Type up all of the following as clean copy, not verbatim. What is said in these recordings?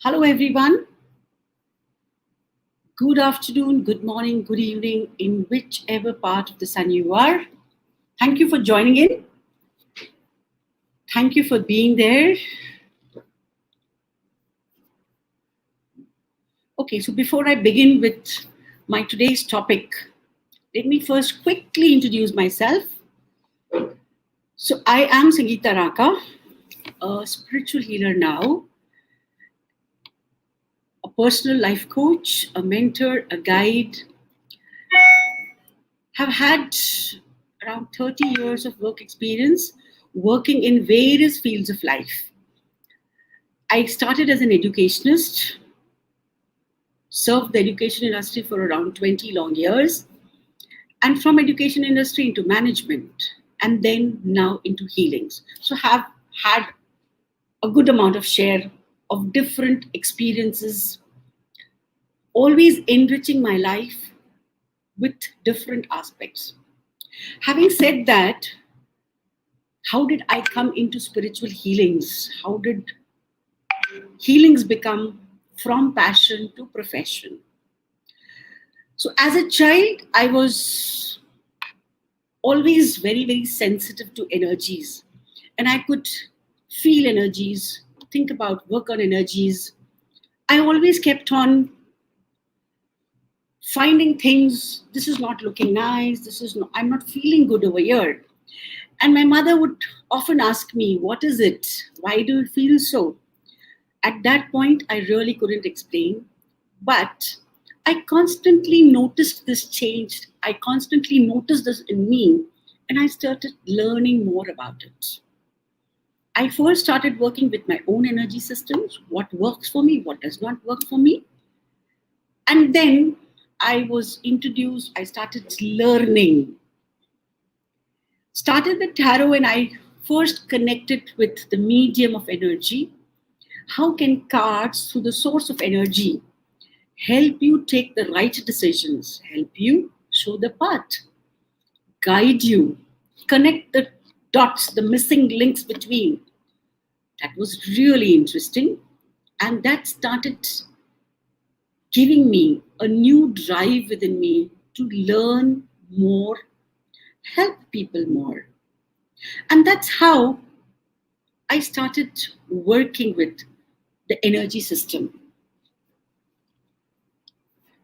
Hello, everyone. Good afternoon, good morning, good evening, in whichever part of the sun you are. Thank you for joining in. Thank you for being there. Okay, so before I begin with my today's topic, let me first quickly introduce myself. So, I am Sangeeta Ranka, a spiritual healer now, a personal life coach, a mentor, a guide. Have had around 30 years of work experience working in various fields of life. I started as an educationist, served the education industry for around 20 long years, and from education industry into management, and then now into healings. So have had a good amount of share of different experiences, always enriching my life with different aspects. Having said that, how did I come into spiritual healings? How did healings become from passion to profession? So, as a child, I was always very, very sensitive to energies, and I could feel energies, think about, work on energies. I always kept on finding things. This is not looking nice. I'm not feeling good over here. And my mother would often ask me, "What is it? Why do you feel so?" At that point, I really couldn't explain, but I constantly noticed this change. I constantly noticed this in me, and I started learning more about it. I first started working with my own energy systems, what works for me, what does not work for me. And then I started learning. Started with tarot, and I first connected with the medium of energy. How can cards, through the source of energy, help you take the right decisions, help you show the path, guide you, connect the dots, the missing links between? That was really interesting. And that started giving me a new drive within me to learn more, help people more. And that's how I started working with the energy system.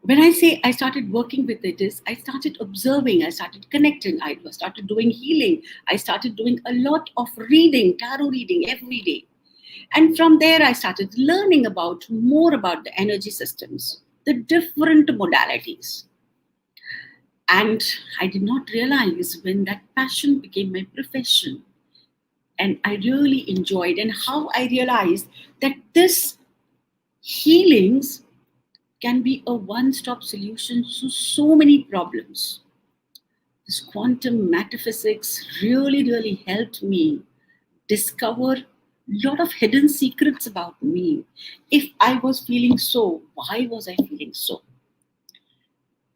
When I say I started working with it, is I started observing, I started connecting, I started doing healing, I started doing a lot of reading, tarot reading every day. And from there, I started learning more about the energy systems, the different modalities. And I did not realize when that passion became my profession. And I really enjoyed, and how I realized that this healings can be a one-stop solution to so many problems. This quantum metaphysics really, really helped me discover a lot of hidden secrets about me. If I was feeling so, why was I feeling so?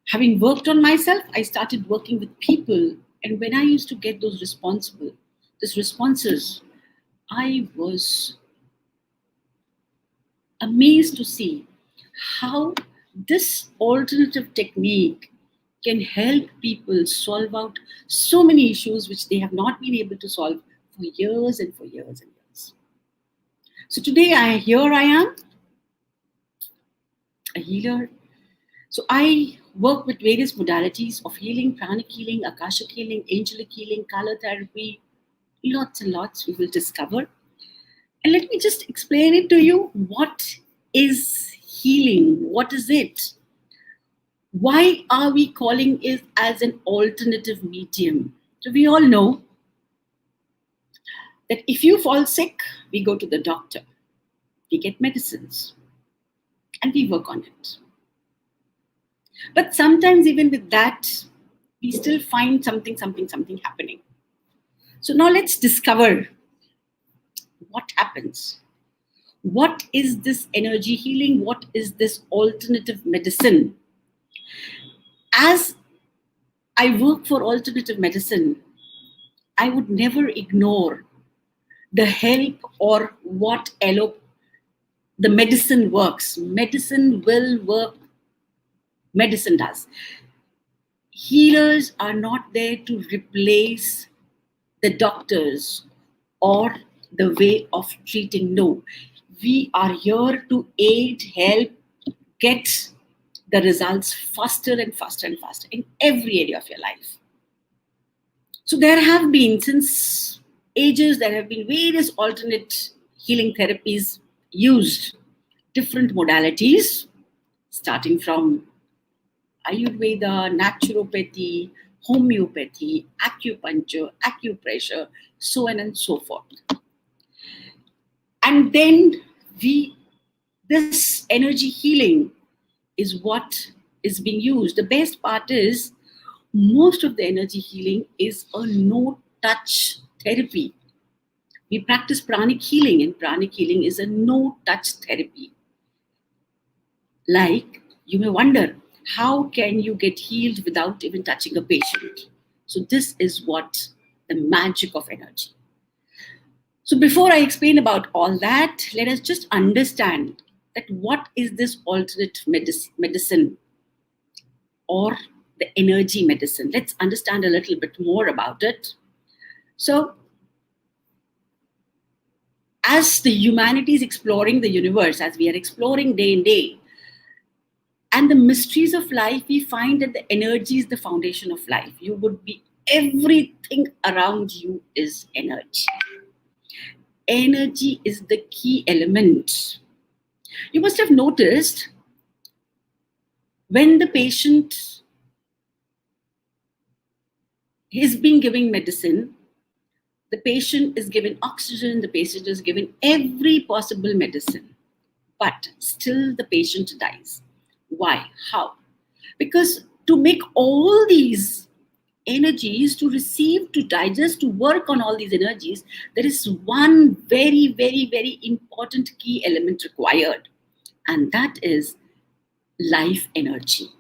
Having worked on myself, I started working with people, and when I used to get these responses, I was amazed to see how this alternative technique can help people solve out so many issues which they have not been able to solve for years and for years and years. So today here I am, a healer. So I work with various modalities of healing: pranic healing, Akashic healing, angelic healing, color therapy, lots and lots we will discover. And let me just explain it to you. What is healing? What is it? Why are we calling it as an alternative medium? So we all know that if you fall sick, we go to the doctor, we get medicines, and we work on it. But sometimes even with that, we still find something happening. So now let's discover what happens. What is this energy healing? What is this alternative medicine? As I work for alternative medicine, I would never ignore the help or what the medicine works. Medicine will work. Medicine does. Healers are not there to replace the doctors or the way of treating. No, we are here to aid, help, get the results faster and faster and faster in every area of your life. So there have been, since ages, there have been various alternate healing therapies used, different modalities, starting from Ayurveda, naturopathy, homeopathy, acupuncture, acupressure, so on and so forth. And then this energy healing is what is being used. The best part is most of the energy healing is a no-touch therapy. We practice pranic healing, and pranic healing is a no-touch therapy. Like, you may wonder, how can you get healed without even touching a patient? So this is what the magic of energy. So before I explain about all that, let us just understand that what is this alternate medicine or the energy medicine. Let's understand a little bit more about it. So as the humanity is exploring the universe, as we are exploring day in day, and the mysteries of life, we find that the energy is the foundation of life. You would be, everything around you is energy. Energy is the key element. You must have noticed when the patient is being given medicine, the patient is given oxygen, the patient is given every possible medicine, but still the patient dies. Why? How? Because to make all these energies, to receive, to digest, to work on all these energies, there is one very, very, very important key element required, and that is life energy.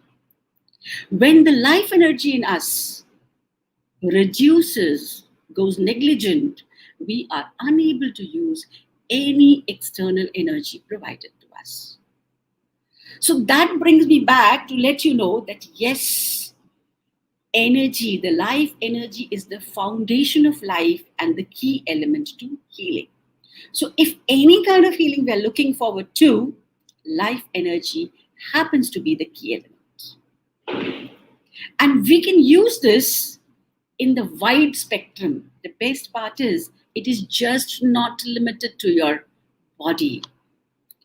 When the life energy in us reduces, goes negligent, we are unable to use any external energy provided to us. So that brings me back to let you know that yes, energy, the life energy is the foundation of life and the key element to healing. So if any kind of healing we are looking forward to, life energy happens to be the key element. And we can use this in the wide spectrum. The best part is it is just not limited to your body.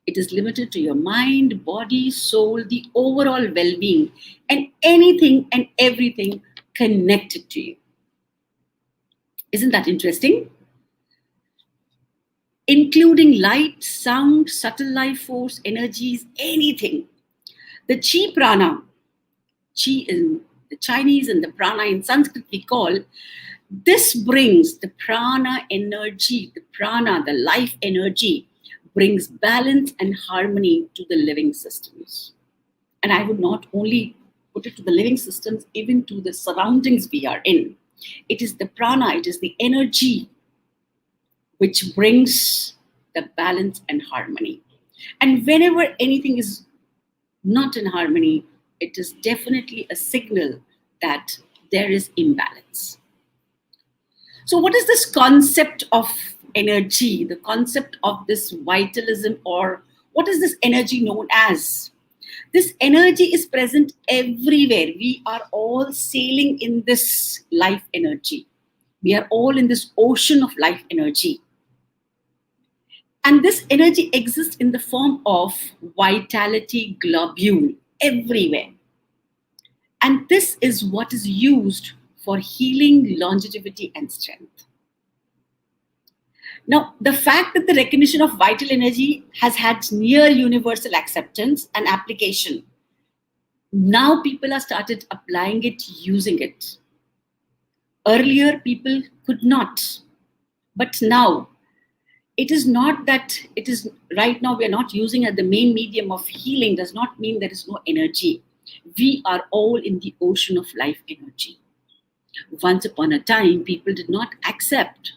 It is limited to your mind, body, soul, the overall well-being, and anything and everything connected to you. Isn't that interesting? Including light, sound, subtle life force, energies, anything. The chi prana, chi in the Chinese and the prana in Sanskrit we call, this brings the prana energy, the prana, the life energy, brings balance and harmony to the living systems. And I would not only put it to the living systems, even to the surroundings we are in. It is the prana, it is the energy which brings the balance and harmony. And whenever anything is not in harmony, it is definitely a signal that there is imbalance. So what is this concept of energy, the concept of this vitalism, or what is this energy known as? This energy is present everywhere. We are all sailing in this life energy. We are all in this ocean of life energy. And this energy exists in the form of vitality globule everywhere. And this is what is used for healing, longevity, and strength. Now, the fact that the recognition of vital energy has had near universal acceptance and application, now people have started applying it, using it. Earlier, people could not. But now, it is not that it is right now we are not using it. The main medium of healing does not mean there is no energy. We are all in the ocean of life energy. Once upon a time, people did not accept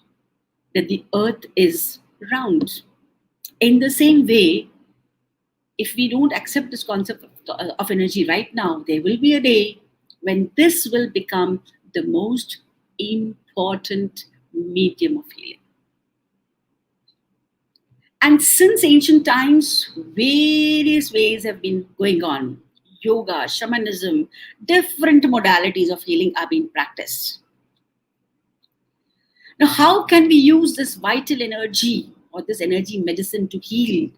that the earth is round. In the same way, if we don't accept this concept of energy right now, there will be a day when this will become the most important medium of healing. And since ancient times, various ways have been going on. Yoga, shamanism, different modalities of healing are being practiced. Now, how can we use this vital energy or this energy medicine to heal?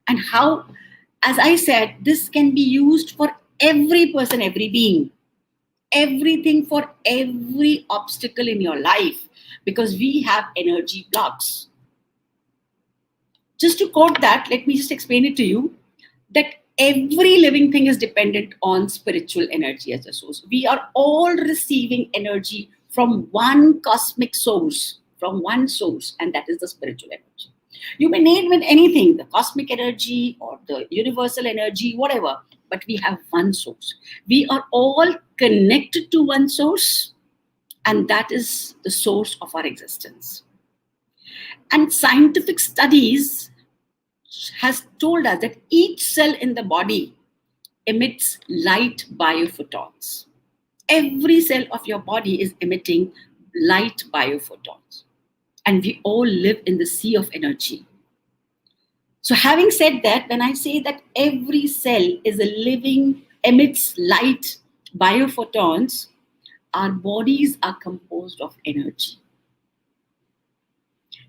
And how, as I said, this can be used for every person, every being, everything, for every obstacle in your life, because we have energy blocks. Just to quote that, let me just explain it to you, that every living thing is dependent on spiritual energy as a source. We are all receiving energy from one cosmic source, from one source, and that is the spiritual energy. You may name it anything, the cosmic energy or the universal energy, whatever, but we have one source. We are all connected to one source, and that is the source of our existence. And scientific studies has told us that each cell in the body emits light biophotons. Every cell of your body is emitting light biophotons. And we all live in the sea of energy. So having said that, when I say that every cell is a living, emits light biophotons, our bodies are composed of energy.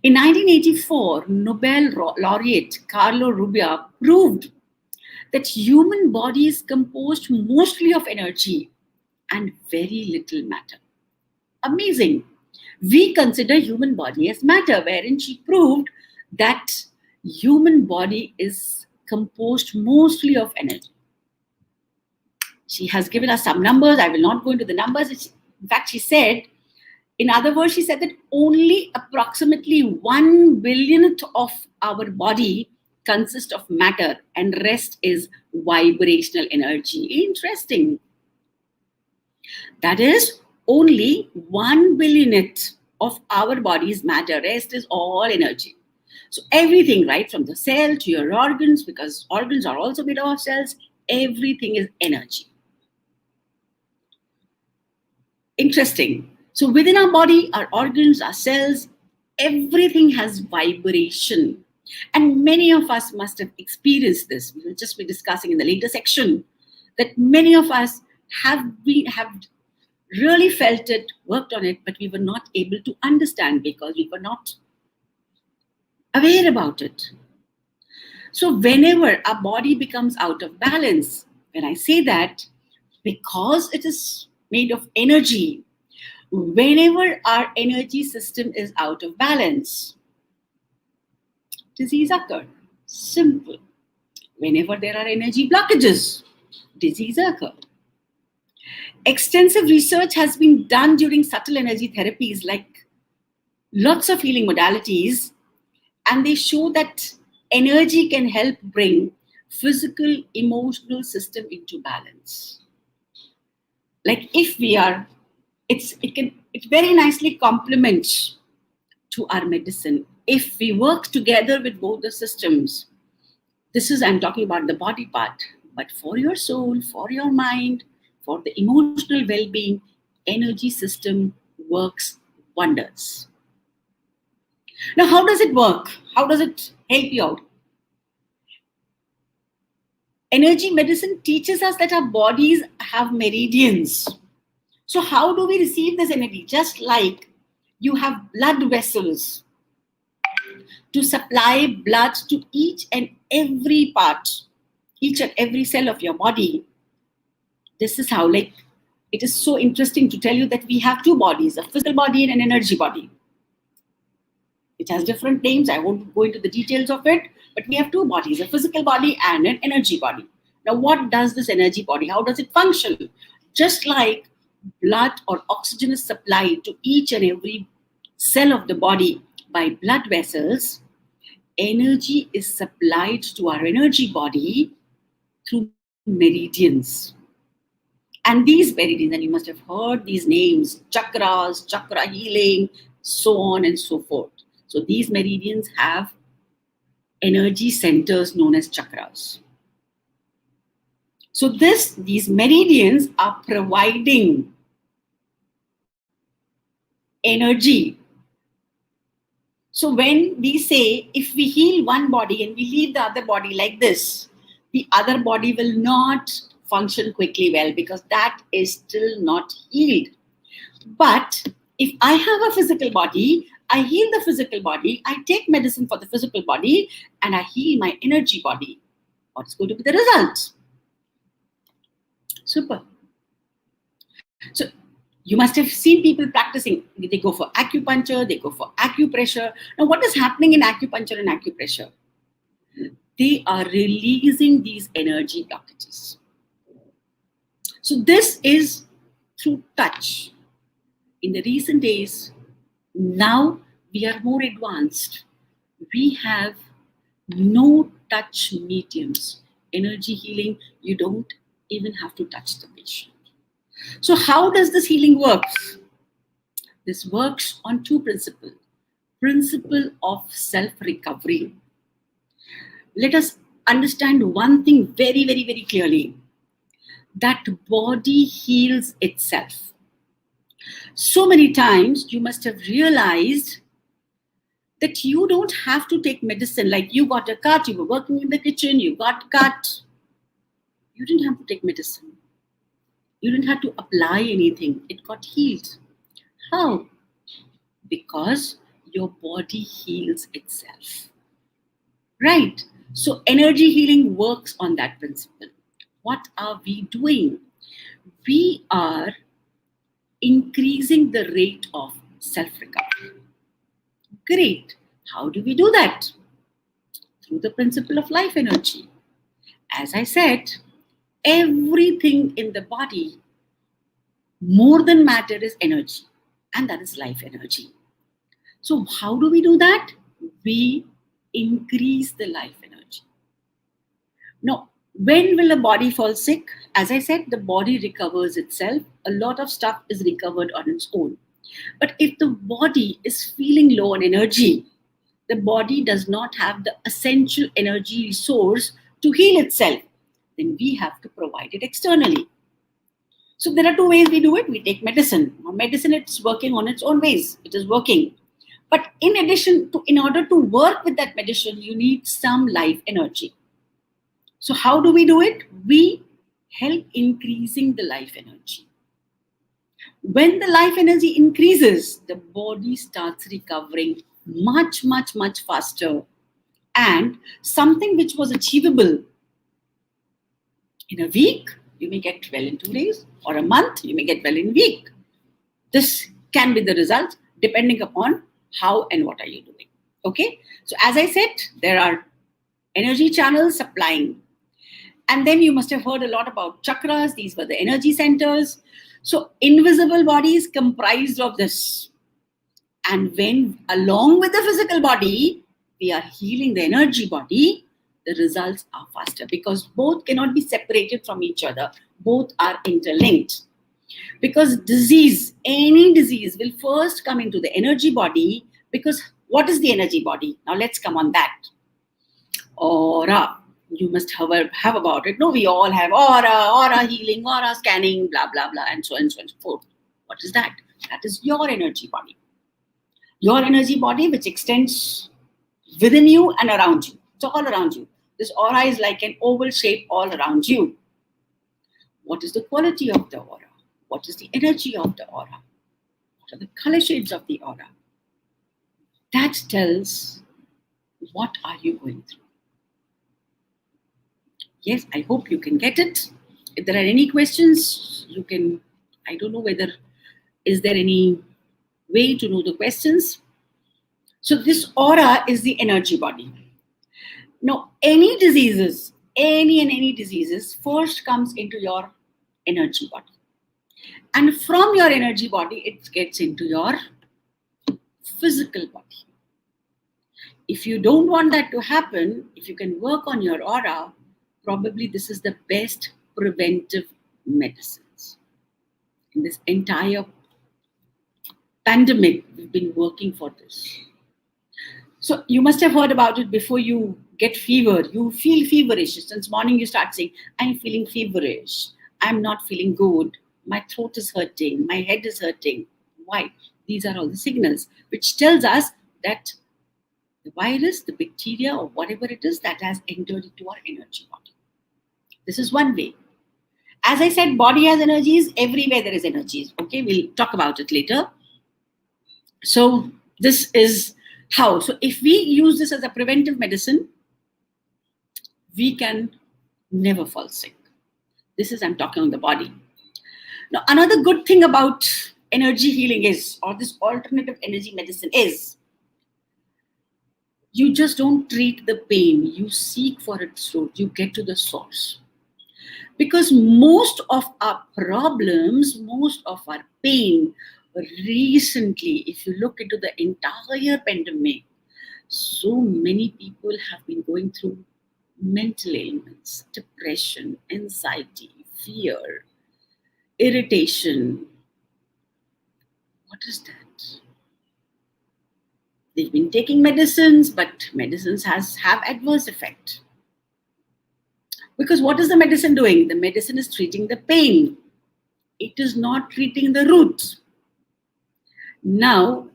In 1984, Nobel laureate Carlo Rubbia proved that human body is composed mostly of energy and very little matter. Amazing. We consider human body as matter, wherein she proved that human body is composed mostly of energy. She has given us some numbers. I will not go into the numbers. In fact, she said, in other words, she said that only approximately 1 billionth of our body consists of matter and rest is vibrational energy. Interesting. That is, only 1 billionth of our body's matter, rest is all energy. So everything, right from the cell to your organs, because organs are also made of cells, everything is energy. Interesting. So within our body, our organs, our cells, everything has vibration. And many of us must have experienced this. We will just be discussing in the later section that many of us have really felt it, worked on it, but we were not able to understand because we were not aware about it. So whenever our body becomes out of balance, when I say that, because it is made of energy, whenever our energy system is out of balance, disease occurs. Simple. Whenever there are energy blockages, disease occurs. Extensive research has been done during subtle energy therapies, like lots of healing modalities, and they show that energy can help bring physical, emotional system into balance. Like if we are, it very nicely complements to our medicine. If we work together with both the systems, I'm talking about the body part, but for your soul, for your mind, for the emotional well-being, energy system works wonders. Now, how does it work? How does it help you out? Energy medicine teaches us that our bodies have meridians. So how do we receive this energy? Just like you have blood vessels to supply blood to each and every part, each and every cell of your body. This is how, like, it is so interesting to tell you that we have two bodies, a physical body and an energy body. It has different names. I won't go into the details of it, but we have two bodies, a physical body and an energy body. Now, what does this energy body, how does it function? Just like blood or oxygen is supplied to each and every cell of the body by blood vessels, energy is supplied to our energy body through meridians. And these meridians, and you must have heard these names, chakras, chakra healing, so on and so forth. So these meridians have energy centers known as chakras. So these meridians are providing energy. So when we say, if we heal one body and we leave the other body like this, the other body will not function quickly well, because that is still not healed. But if I have a physical body, I heal the physical body, I take medicine for the physical body, and I heal my energy body. What's going to be the result? Super. So you must have seen people practicing. They go for acupuncture, they go for acupressure. Now, what is happening in acupuncture and acupressure? They are releasing these energy blockages. So this is through touch. In the recent days, now we are more advanced. We have no touch mediums. Energy healing, you don't even have to touch the patient. So how does this healing work? This works on two principles. Principle of self-recovery. Let us understand one thing very, very, very clearly. That body heals itself. So many times you must have realized that you don't have to take medicine. Like you got a cut, you were working in the kitchen, you got cut. You didn't have to take medicine. You didn't have to apply anything. It got healed. How? Because your body heals itself. Right? So energy healing works on that principle. What are we doing? We are increasing the rate of self-recovery. Great. How do we do that? Through the principle of life energy. As I said, everything in the body, more than matter, is energy, and that is life energy. So how do we do that? We increase the life energy. Now, when will a body fall sick? As I said, the body recovers itself. A lot of stuff is recovered on its own. But if the body is feeling low on energy, the body does not have the essential energy source to heal itself, then we have to provide it externally. So there are two ways we do it. We take medicine. Now, medicine, it's working on its own ways. It is working. But in order to work with that medicine, you need some life energy. So how do we do it? We help increasing the life energy. When the life energy increases, the body starts recovering much, much, much faster. And something which was achievable in a week, you may get well in 2 days, or a month, you may get well in a week. This can be the result depending upon how and what are you doing. Okay? So as I said, there are energy channels supplying. And then you must have heard a lot about chakras. These were the energy centers. So invisible bodies comprised of this. And when along with the physical body, we are healing the energy body, the results are faster, because both cannot be separated from each other. Both are interlinked. Because any disease will first come into the energy body, because what is the energy body? Now let's come on that. Aura. You must have about it. No, we all have aura healing, aura scanning, blah, blah, blah, and so on and so forth. What is that? That is your energy body. Your energy body, which extends within you and around you. It's all around you. This aura is like an oval shape all around you. What is the quality of the aura? What is the energy of the aura? What are the color shades of the aura? That tells what are you going through. Yes, I hope you can get it. If there are any questions, you can, I don't know whether, is there any way to know the questions? So this aura is the energy body. Now, any diseases first comes into your energy body. And from your energy body, it gets into your physical body. If you don't want that to happen, if you can work on your aura, probably this is the best preventive medicines. In this entire pandemic, we've been working for this. So you must have heard about it before you get fever. You feel feverish. Since morning you start saying, I'm feeling feverish. I'm not feeling good. My throat is hurting. My head is hurting. Why? These are all the signals, which tells us that the virus, the bacteria, or whatever it is that has entered into our energy body. This is one way. As I said, body has energies. Everywhere there is energies. Okay, we'll talk about it later. So this is how. So if we use this as a preventive medicine, we can never fall sick. This is, I'm talking on the body. Now, another good thing about energy healing is, or this alternative energy medicine is, you just don't treat the pain. You seek for its root. You get to the source. Because most of our problems, most of our pain, recently, if you look into the entire pandemic, so many people have been going through mental ailments, depression, anxiety, fear, irritation. What is that? They've been taking medicines, but medicines have adverse effect. Because what is the medicine doing? The medicine is treating the pain. It is not treating the root. Now,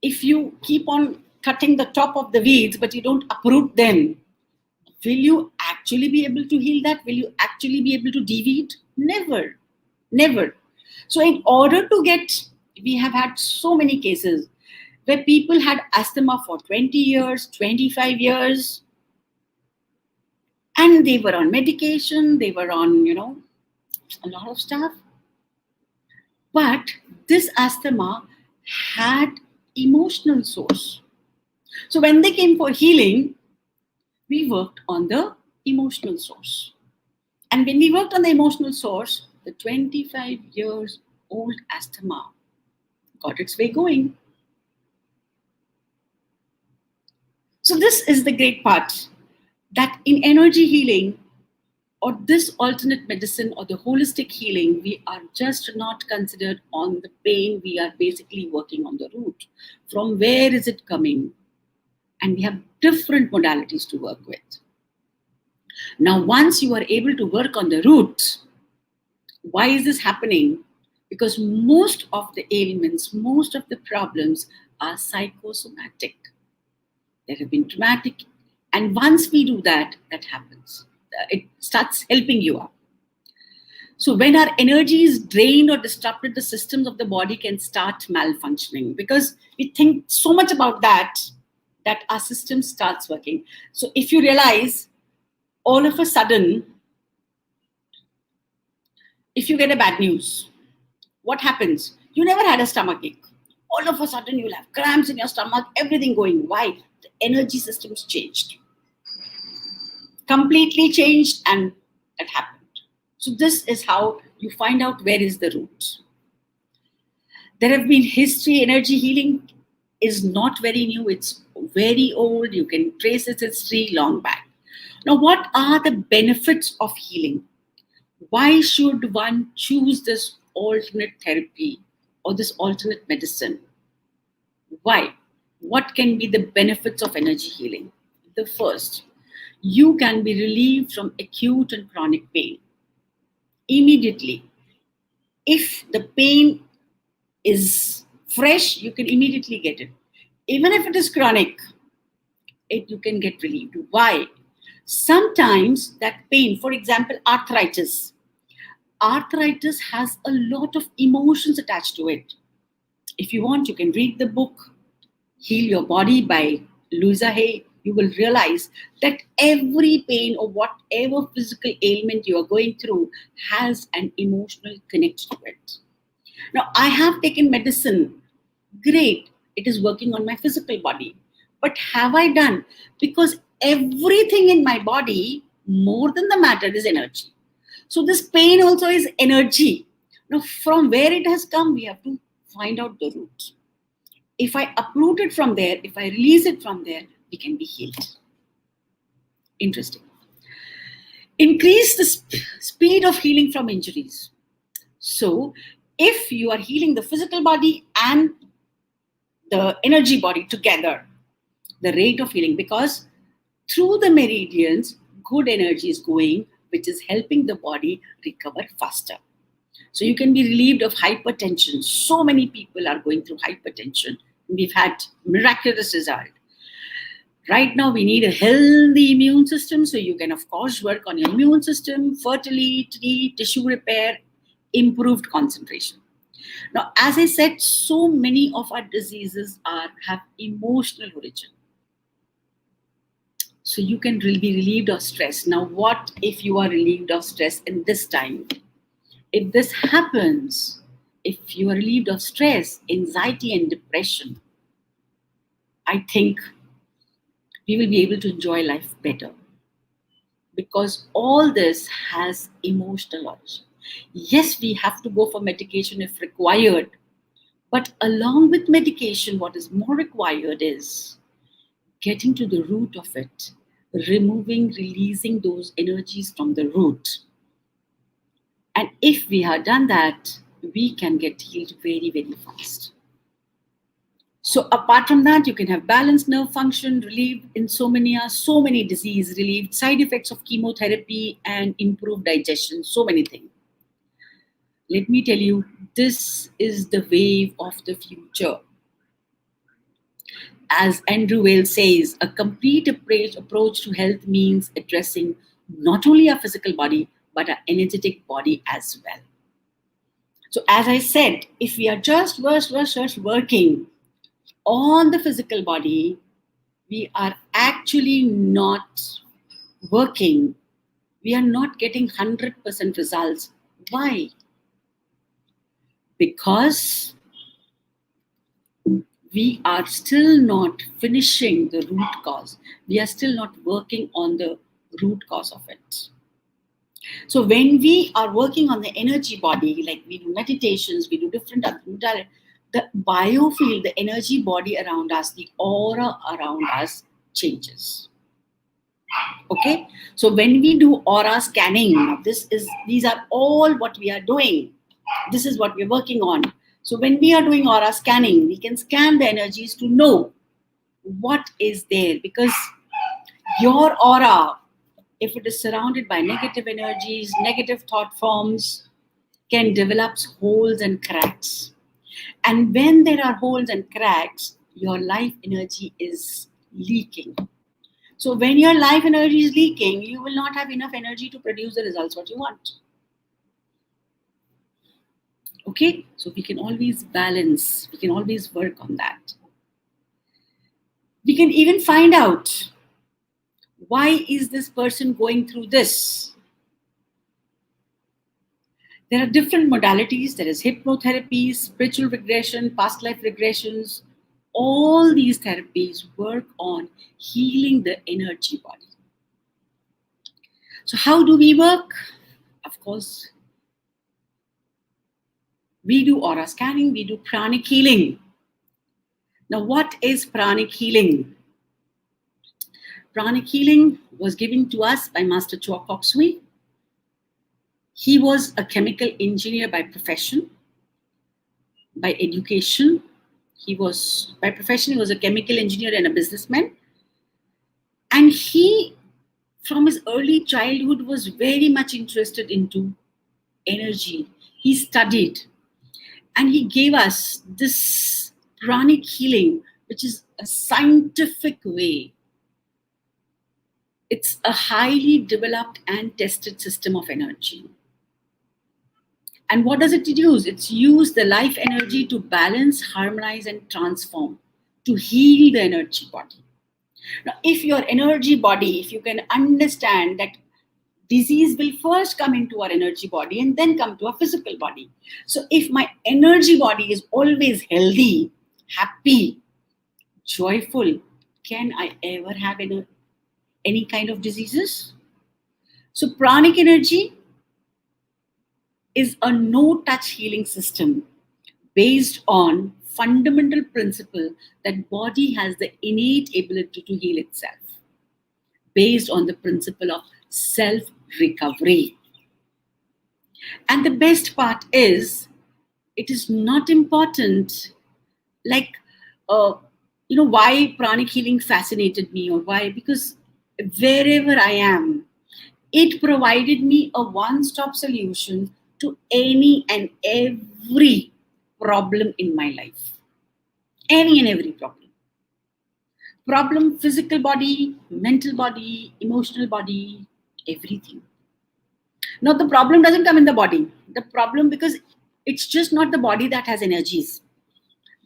if you keep on cutting the top of the weeds, but you don't uproot them, will you actually be able to heal that? Will you actually be able to deviate? Never. Never. So in order to get, we have had so many cases where people had asthma for 20 years, 25 years, and they were on medication, they were on, a lot of stuff. But this asthma had emotional source. So when they came for healing, we worked on the emotional source. And when we worked on the emotional source, the 25 years old asthma got its way going. So this is the great part, that in energy healing or this alternate medicine or the holistic healing, we are just not considered on the pain. We are basically working on the root. From where is it coming? And we have different modalities to work with. Now, once you are able to work on the root, why is this happening? Because most of the ailments, most of the problems are psychosomatic. There have been traumatic. And once we do that, that happens. It starts helping you up. So when our energy is drained or disrupted, the systems of the body can start malfunctioning, because we think so much about that our system starts working. So if you realize, all of a sudden, if you get a bad news, what happens? You never had a stomach ache. All of a sudden, you'll have cramps in your stomach, everything going. Why? The energy system's changed. Completely changed, and that happened. So this is how you find out where is the root. There have been history. Energy healing is not very new. It's very old. You can trace its history long back. Now, what are the benefits of healing? Why should one choose this alternate therapy or this alternate medicine? Why? What can be the benefits of energy healing? The first, you can be relieved from acute and chronic pain immediately. If the pain is fresh, you can immediately get it. Even if it is chronic, you can get relieved. Why? Sometimes that pain, for example, arthritis has a lot of emotions attached to it. If you want, you can read the book Heal Your Body by Louisa Hay. You will realize that every pain or whatever physical ailment you are going through has an emotional connection to it. Now, I have taken medicine. Great. It is working on my physical body. But have I done? Because everything in my body, more than the matter, is energy. So this pain also is energy. Now, from where it has come, we have to find out the root. If I uproot it from there, if I release it from there, we can be healed. Interesting. Increase the speed of healing from injuries. So, if you are healing the physical body and the energy body together, the rate of healing, because through the meridians, good energy is going, which is helping the body recover faster. So you can be relieved of hypertension. So many people are going through hypertension. We've had miraculous result. Right now, we need a healthy immune system. So you can, of course, work on your immune system, fertility, tissue repair, improved concentration. Now, as I said, so many of our diseases have emotional origin. So you can be relieved of stress. Now, what if you are relieved of stress in this time? If this happens, if you are relieved of stress, anxiety, and depression, I think we will be able to enjoy life better, because all this has emotional origin. Yes, we have to go for medication if required, but along with medication, what is more required is getting to the root of it, removing, releasing those energies from the root. And if we have done that, we can get healed very, very fast. So apart from that, you can have balanced nerve function, relieved insomnia, so many disease relieved, side effects of chemotherapy, and improved digestion, so many things. Let me tell you, this is the wave of the future. As Andrew Weil says, a complete approach to health means addressing not only our physical body, but our energetic body as well. So as I said, if we are just working on the physical body, we are actually not working. We are not getting 100% results. Why? Because we are still not finishing the root cause. We are still not working on the root cause of it. So when we are working on the energy body, like we do meditations, we do different modalities, the biofield, the energy body around us, the aura around us changes. Okay, so when we do aura scanning, these are all what we are doing. This is what we're working on. So when we are doing aura scanning, we can scan the energies to know what is there, because your aura, if it is surrounded by negative energies, negative thought forms, can develop holes and cracks. And when there are holes and cracks, your life energy is leaking. So when your life energy is leaking, you will not have enough energy to produce the results what you want. Okay, so we can always balance, we can always work on that. We can even find out, why is this person going through this? There are different modalities. There is hypnotherapy, spiritual regression, past life regressions. All these therapies work on healing the energy body. So how do we work? Of course, we do aura scanning, we do pranic healing. Now, what is pranic healing? Pranic healing was given to us by Master Choa Sui. He was a chemical engineer by profession, by education. By profession, he was a chemical engineer and a businessman. And he, from his early childhood, was very much interested into energy. He studied, and he gave us this pranic healing, which is a scientific way. It's a highly developed and tested system of energy. And what does it use? It's used the life energy to balance, harmonize, and transform, to heal the energy body. Now, if your energy body, if you can understand that disease will first come into our energy body and then come to our physical body. So if my energy body is always healthy, happy, joyful, can I ever have any kind of diseases? So pranic energy is a no-touch healing system based on fundamental principle that body has the innate ability to heal itself, based on the principle of self-recovery. And the best part is, it is not important like why pranic healing fascinated me, or why? Because wherever I am, it provided me a one-stop solution to any and every problem in my life. Any and every problem, physical body, mental body, emotional body, everything. Now the problem doesn't come in the body. The problem, because it's just not the body that has energies.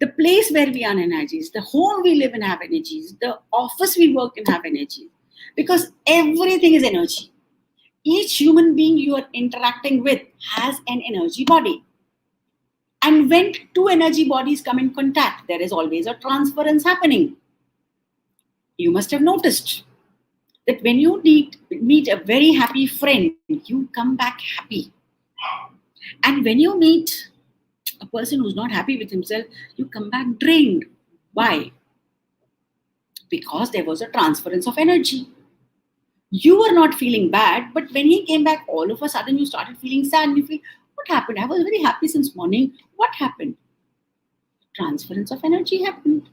The place where we are energies, the home we live in have energies, the office we work in have energies, because everything is energy. Each human being you are interacting with has an energy body. And when two energy bodies come in contact, there is always a transference happening. You must have noticed that when you meet a very happy friend, you come back happy. And when you meet a person who's not happy with himself, you come back drained. Why? Because there was a transference of energy. You were not feeling bad, but when he came back, all of a sudden you started feeling sad and you feel, what happened? I was very happy since morning. What happened? Transference of energy happened.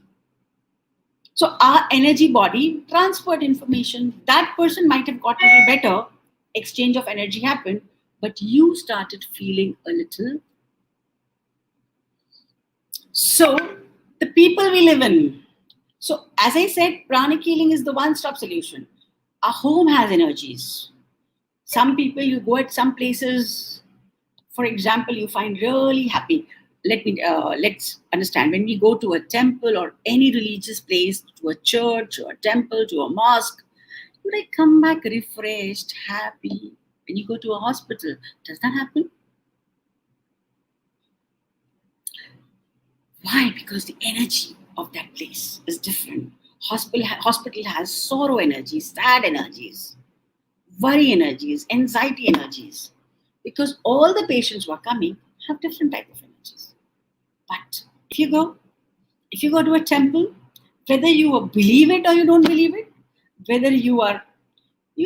So our energy body transferred information. That person might have got a little better. Exchange of energy happened, but you started feeling a little. So the people we live in. So as I said, pranic healing is the one-stop solution. Our home has energies. Some people, you go at some places, for example, you find really happy. Let's understand, when we go to a temple or any religious place, to a church or a temple, to a mosque, you come back refreshed, happy. When you go to a hospital, does that happen? Why? Because the energy of that place is different. Hospital has sorrow energies, sad energies, worry energies, anxiety energies, because all the patients who are coming have different type of energies. But if you go to a temple, whether you believe it or you don't believe it, whether you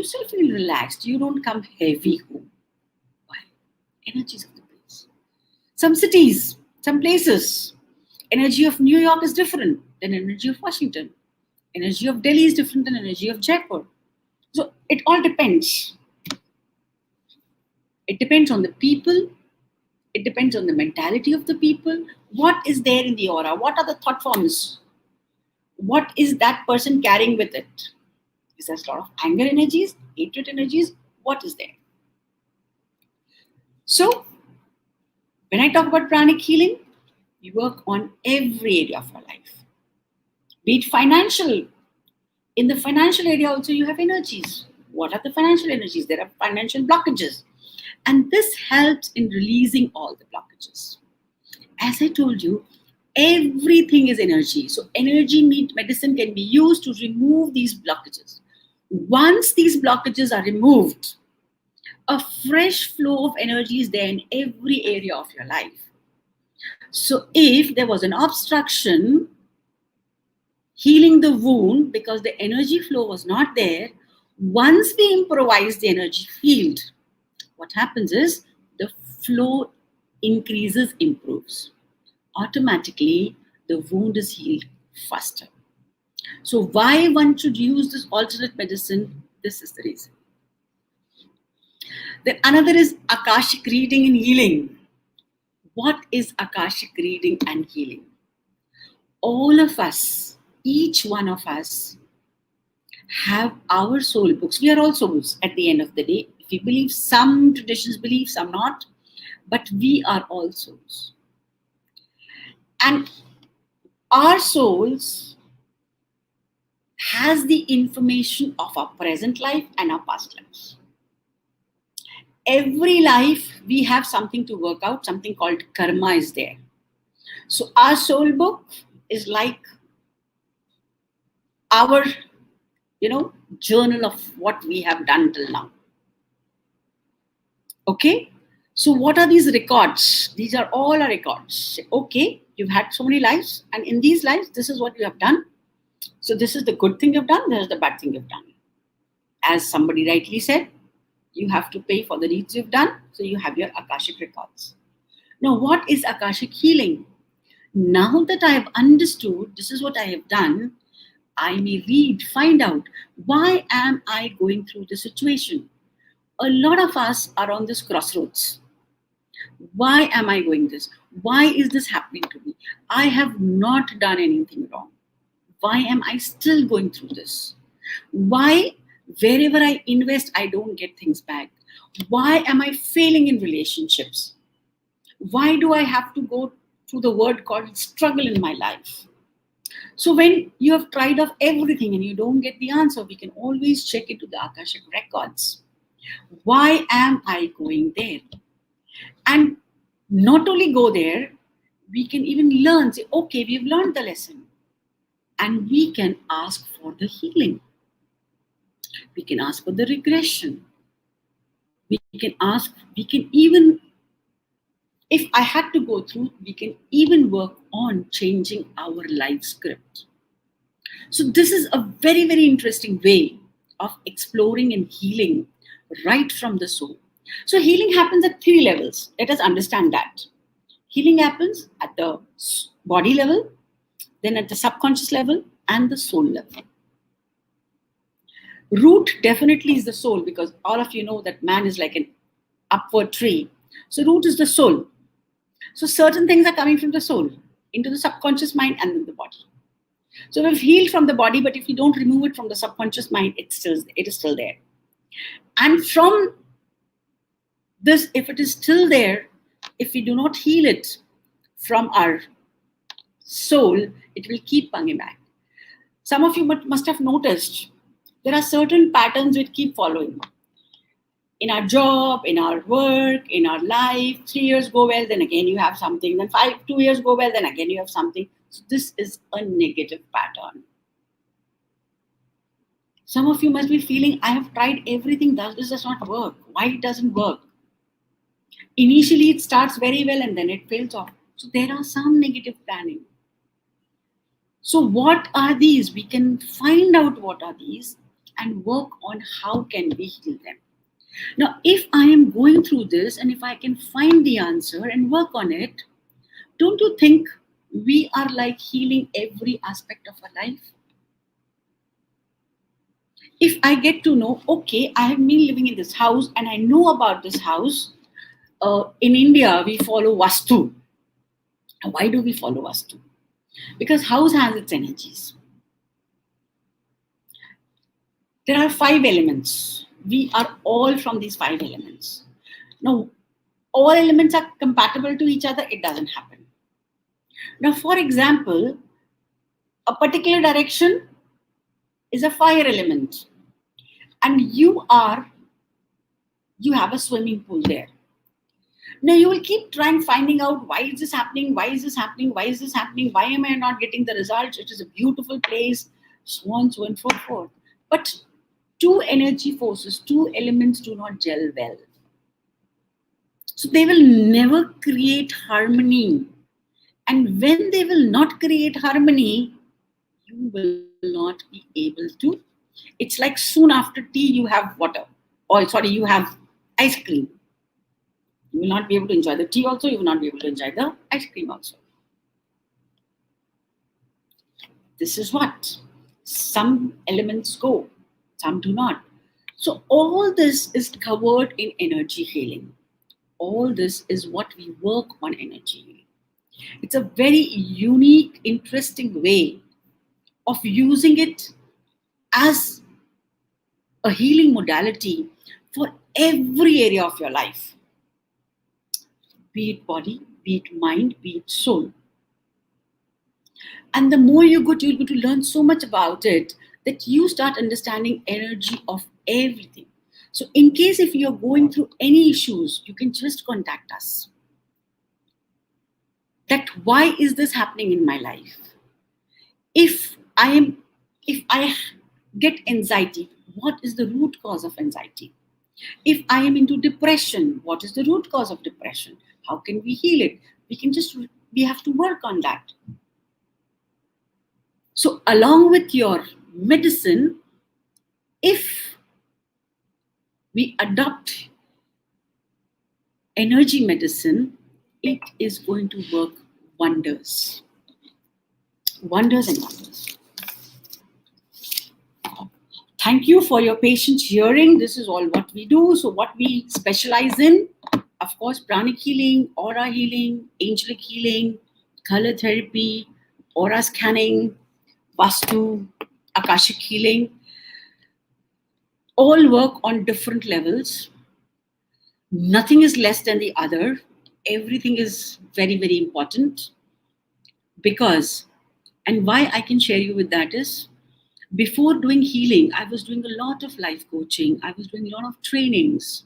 still feel relaxed, you don't come heavy home. Why? Energies of the place. Some cities, some places, energy of New York is different than energy of Washington. Energy of Delhi is different than energy of Jaipur. So it all depends. It depends on the people. It depends on the mentality of the people. What is there in the aura? What are the thought forms? What is that person carrying with it? Is there a lot of anger energies, hatred energies? What is there? So, when I talk about pranic healing, we work on every area of our life. Be it financial. In the financial area also you have energies. What are the financial energies? There are financial blockages. And this helps in releasing all the blockages. As I told you, everything is energy. So energy medicine can be used to remove these blockages. Once these blockages are removed, a fresh flow of energy is there in every area of your life. So if there was an obstruction, healing the wound because the energy flow was not there, once we improvise the energy field, what happens is the flow increases, improves. Automatically, the wound is healed faster. So why one should use this alternate medicine? This is the reason. Then another is Akashic reading and healing. What is Akashic reading and healing? All of us, each one of us, have our soul books. We are all souls at the end of the day. If you believe, some traditions believe, some not, but we are all souls. And our souls has the information of our present life and our past lives. Every life we have something to work out, something called karma is there. So our soul book is like our, journal of what we have done till now. Okay? So what are these records? These are all our records. Okay, you've had so many lives, and in these lives, this is what you have done. So this is the good thing you've done, this is the bad thing you've done. As somebody rightly said, you have to pay for the deeds you've done, so you have your Akashic records. Now, what is Akashic healing? Now that I have understood this is what I have done, I may read, find out why am I going through this situation. A lot of us are on this crossroads. Why am I going this? Why is this happening to me? I have not done anything wrong. Why am I still going through this? Why, wherever I invest, I don't get things back? Why am I failing in relationships? Why do I have to go through the word called struggle in my life? So when you have tried of everything and you don't get the answer, we can always check into the Akashic records. Why am I going there? And not only go there, we can even learn, say, okay, we've learned the lesson. And we can ask for the healing. We can ask for the regression. We can even, if I had to go through, we can even work on changing our life script. So this is a very, very interesting way of exploring and healing right from the soul. So healing happens at 3 levels. Let us understand that. Healing happens at the body level, then at the subconscious level, and the soul level. Root definitely is the soul, because all of you know that man is like an upward tree. So root is the soul. So certain things are coming from the soul into the subconscious mind and then the body. So we've healed from the body, but if you don't remove it from the subconscious mind, it is still there. And from this, if it is still there, if we do not heal it from our soul, it will keep coming back. Some of you must have noticed there are certain patterns which keep following. In our job, in our work, in our life, 3 years go well, then again you have something. Then 2 years go well, then again you have something. So this is a negative pattern. Some of you must be feeling, I have tried everything, this does not work. Why it doesn't work? Initially it starts very well and then it fails off. So there are some negative planning. So what are these? We can find out what are these and work on how can we heal them. Now, if I am going through this and if I can find the answer and work on it, don't you think we are like healing every aspect of our life? If I get to know, okay, I have been living in this house and I know about this house. In India, we follow Vaastu. Why do we follow Vaastu? Because house has its energies. There are 5 elements. We are all from these 5 elements. Now, all elements are compatible to each other. It doesn't happen. Now, for example, a particular direction is a fire element. And you have a swimming pool there. Now you will keep trying finding out, why is this happening? Why is this happening? Why is this happening? Why am I not getting the results? It is a beautiful place, so on, so and so forth. But 2 energy forces, 2 elements do not gel well. So they will never create harmony. And when they will not create harmony, you will not be able to. It's like soon after tea, you have water. You have ice cream. You will not be able to enjoy the tea also. You will not be able to enjoy the ice cream also. This is what. Some elements go, some do not. So all this is covered in energy healing. All this is what we work on energy healing. It's a very unique, interesting way of using it as a healing modality for every area of your life. Be it body, be it mind, be it soul. And the more you go to learn so much about it that you start understanding energy of everything. So in case if you're going through any issues, you can just contact us. That why is this happening in my life? If I get anxiety, what is the root cause of anxiety? If I am into depression, what is the root cause of depression? How can we heal it? We have to work on that. So along with your medicine, if we adopt energy medicine, it is going to work wonders. wonders and wonders. Thank you for your patient hearing. This is all what we do. So what we specialize in, of course, pranic healing, aura healing, angelic healing, color therapy, aura scanning, Vaastu, Akashic healing, all work on different levels. Nothing is less than the other. Everything is very, very important because, and why I can share you with that is, before doing healing, I was doing a lot of life coaching. I was doing a lot of trainings.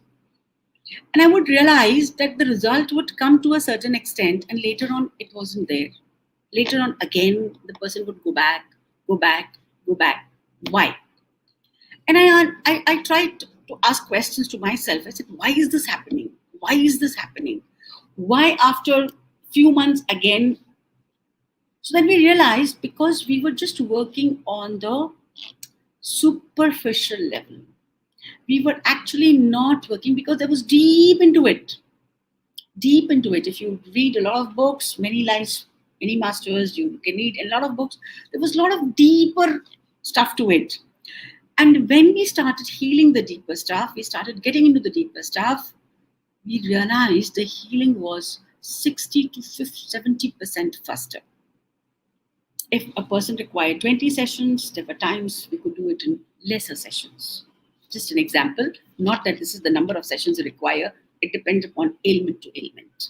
And I would realize that the result would come to a certain extent and later on it wasn't there. Later on, again, the person would go back, go back, go back. Why? And I tried to ask questions to myself. I said, why is this happening? Why is this happening? Why after few months again? So then we realized because we were just working on the superficial level. We were actually not working because there was deep into it. Deep into it. If you read a lot of books, many lives, many masters, you can read a lot of books. There was a lot of deeper stuff to it. And when we started healing the deeper stuff, we started getting into the deeper stuff, we realized the healing was 60 to 70% faster. If a person required 20 sessions, there were times we could do it in lesser sessions. Just an example, not that this is the number of sessions you require, it depends upon ailment to ailment.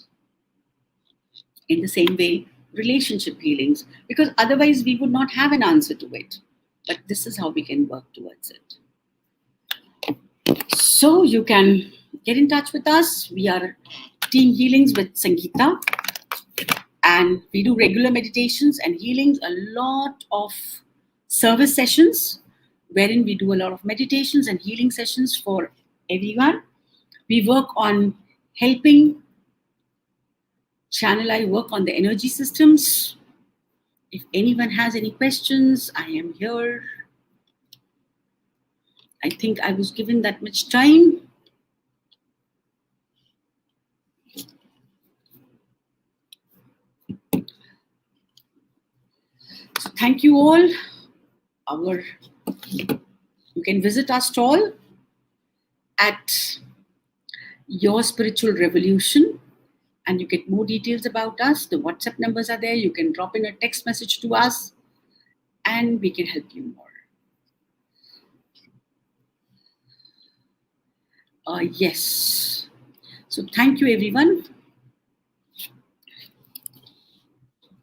In the same way, relationship healings, because otherwise we would not have an answer to it. But this is how we can work towards it. So you can get in touch with us. We are Team Healings with Sangeeta. And we do regular meditations and healings, a lot of service sessions, wherein we do a lot of meditations and healing sessions for everyone. We work on helping channel. I work on the energy systems. If anyone has any questions, I am here. I think I was given that much time. So thank you all. You can visit our stall at Your Spiritual Revolution and you get more details about us. The WhatsApp numbers are there. You can drop in a text message to us and we can help you more. Yes. So thank you everyone.